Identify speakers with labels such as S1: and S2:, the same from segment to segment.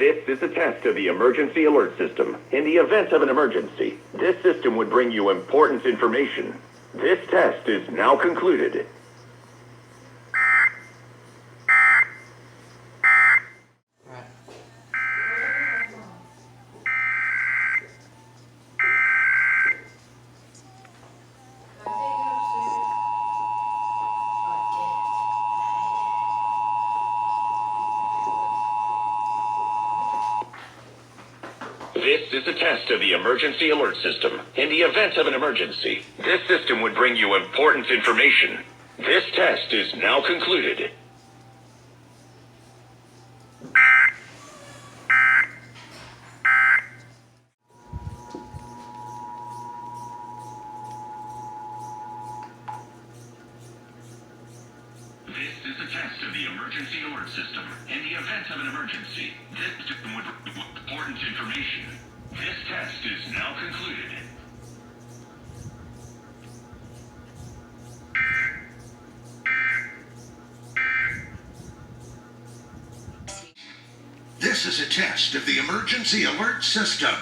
S1: This is a test of the emergency alert system. In the event of an emergency, this system would bring you important information. This test is now concluded. This is a test of the emergency alert system. In the event of an emergency, this system would bring you important information. This test is now concluded. This is a test of the emergency alert system. In the event of an emergency, this system would bring you important information. This test is now concluded.
S2: This is a test of the emergency alert system.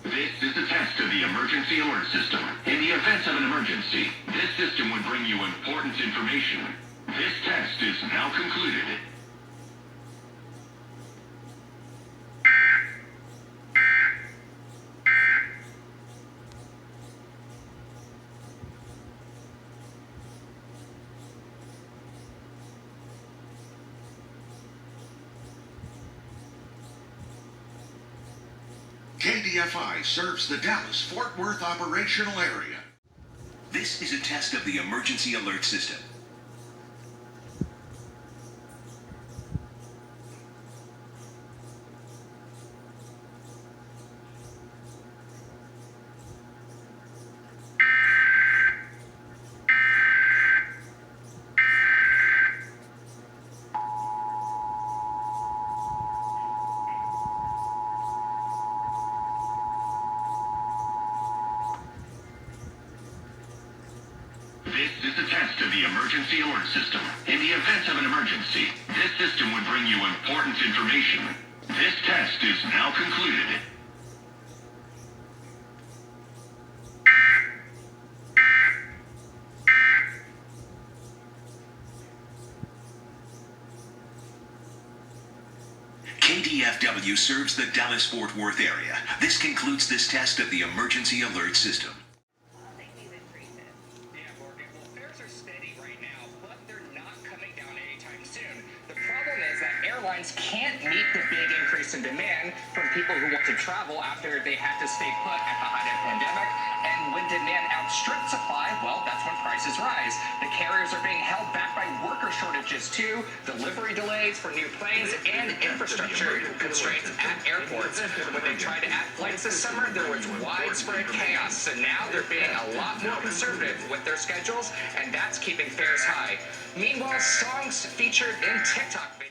S1: This is a test of the emergency alert system. In the event of an emergency, this system would bring you important information. This test is now concluded.
S2: KDFI serves the Dallas-Fort Worth operational area. This is a test of the emergency alert system.
S1: This is a test of the emergency alert system. In the event of an emergency, this system would bring you important information. This test is now concluded.
S2: KDFW serves the Dallas-Fort Worth area. This concludes this test of the emergency alert system.
S3: Airlines can't meet the big increase in demand from people who want to travel after they had to stay put at the height of the pandemic. And when demand outstrips supply, well, that's when prices rise. The carriers are being held back by worker shortages too, delivery delays for new planes, and infrastructure constraints at airports. When they tried to add flights this summer, there was widespread chaos. So now they're being a lot more conservative with their schedules, and that's keeping fares high. Meanwhile, songs featured in TikTok